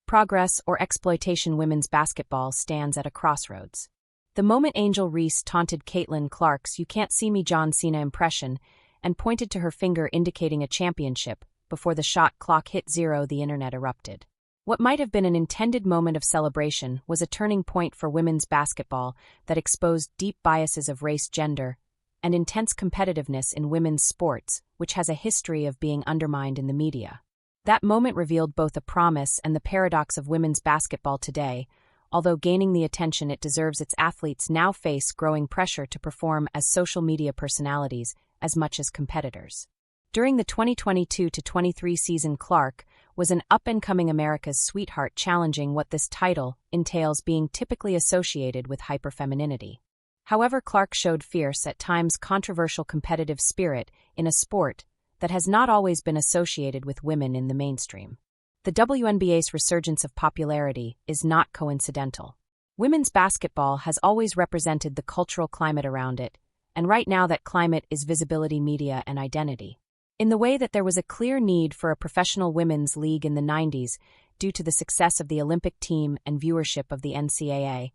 progress, or exploitation women's basketball stands at a crossroads. The moment Angel Reese taunted Caitlin Clark's "You can't see me John Cena" impression and pointed to her finger indicating a championship, before the shot clock hit zero, the internet erupted. What might have been an intended moment of celebration was a turning point for women's basketball that exposed deep biases of race, gender, and intense competitiveness in women's sports, which has a history of being undermined in the media. That moment revealed both the promise and the paradox of women's basketball today. Although gaining the attention it deserves, its athletes now face growing pressure to perform as social media personalities as much as competitors. During the 2022-23 season, Clark was an up-and-coming America's sweetheart, challenging what this title entails, being typically associated with hyperfemininity. However, Clark showed fierce, at times controversial competitive spirit in a sport that has not always been associated with women in the mainstream. The WNBA's resurgence of popularity is not coincidental. Women's basketball has always represented the cultural climate around it, and right now that climate is visibility, media, and identity. In the way that there was a clear need for a professional women's league in the 90s due to the success of the Olympic team and viewership of the NCAA,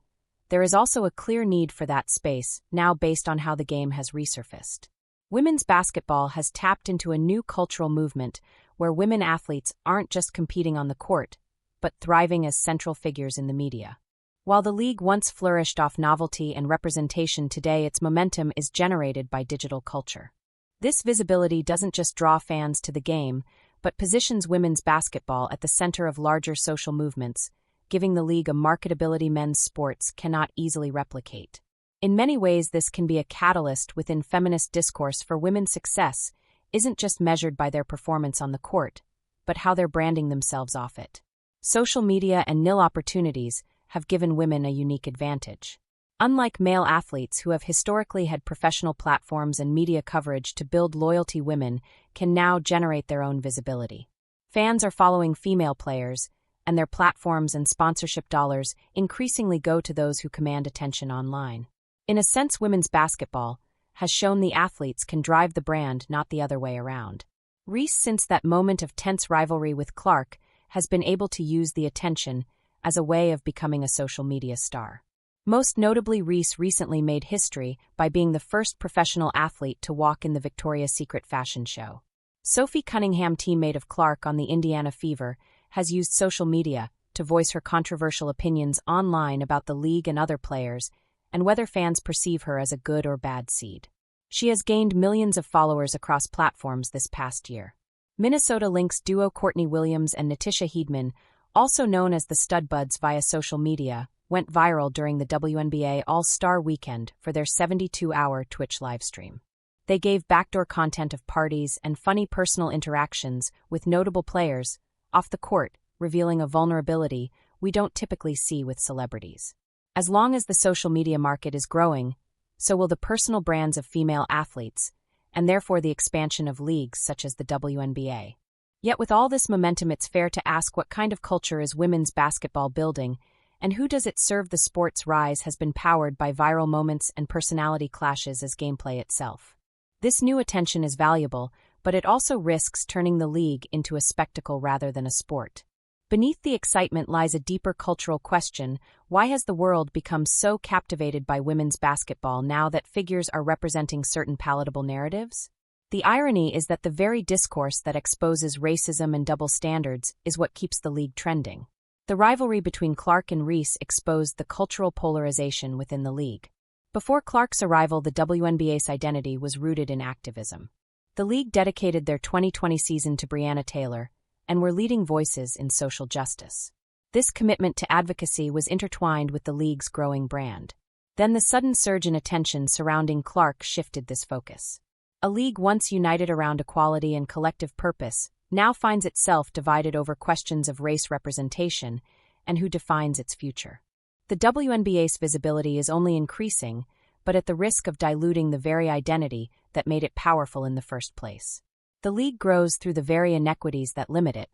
there is also a clear need for that space now based on how the game has resurfaced. Women's basketball has tapped into a new cultural movement where women athletes aren't just competing on the court, but thriving as central figures in the media. While the league once flourished off novelty and representation, today its momentum is generated by digital culture. This visibility doesn't just draw fans to the game, but positions women's basketball at the center of larger social movements, giving the league a marketability men's sports cannot easily replicate. In many ways, this can be a catalyst within feminist discourse, for women's success isn't just measured by their performance on the court, but how they're branding themselves off it. Social media and nil opportunities have given women a unique advantage. Unlike male athletes who have historically had professional platforms and media coverage to build loyalty, women can now generate their own visibility. Fans are following female players, and their platforms and sponsorship dollars increasingly go to those who command attention online. In a sense, women's basketball has shown the athletes can drive the brand, not the other way around. Reese, since that moment of tense rivalry with Clark, has been able to use the attention as a way of becoming a social media star. Most notably, Reese recently made history by being the first professional athlete to walk in the Victoria's Secret fashion show. Sophie Cunningham, teammate of Clark on the Indiana Fever, has used social media to voice her controversial opinions online about the league and other players, and whether fans perceive her as a good or bad seed. She has gained millions of followers across platforms this past year. Minnesota Lynx duo Courtney Williams and Natisha Heedman, also known as the Stud Buds via social media, went viral during the WNBA All-Star Weekend for their 72-hour Twitch livestream. They gave backdoor content of parties and funny personal interactions with notable players off the court, revealing a vulnerability we don't typically see with celebrities. As long as the social media market is growing, so will the personal brands of female athletes, and therefore the expansion of leagues such as the WNBA. Yet with all this momentum, it's fair to ask, what kind of culture is women's basketball building, and who does it serve? The sport's rise has been powered by viral moments and personality clashes as gameplay itself. This new attention is valuable, but it also risks turning the league into a spectacle rather than a sport. Beneath the excitement lies a deeper cultural question: why has the world become so captivated by women's basketball now that figures are representing certain palatable narratives? The irony is that the very discourse that exposes racism and double standards is what keeps the league trending. The rivalry between Clark and Reese exposed the cultural polarization within the league. Before Clark's arrival, the WNBA's identity was rooted in activism. The league dedicated their 2020 season to Breonna Taylor, and were leading voices in social justice. This commitment to advocacy was intertwined with the league's growing brand. Then the sudden surge in attention surrounding Clark shifted this focus. A league once united around equality and collective purpose now finds itself divided over questions of race representation and who defines its future. The WNBA's visibility is only increasing, but at the risk of diluting the very identity that made it powerful in the first place. The league grows through the very inequities that limit it.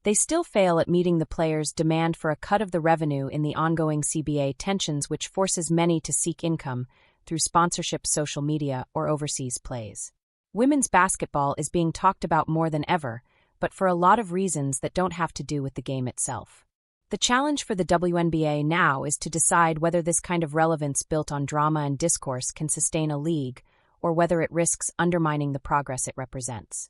They still fail at meeting the players' demand for a cut of the revenue in the ongoing CBA tensions, which forces many to seek income through sponsorship, social media, or overseas plays. Women's basketball is being talked about more than ever, but for a lot of reasons that don't have to do with the game itself. The challenge for the WNBA now is to decide whether this kind of relevance built on drama and discourse can sustain a league, or whether it risks undermining the progress it represents.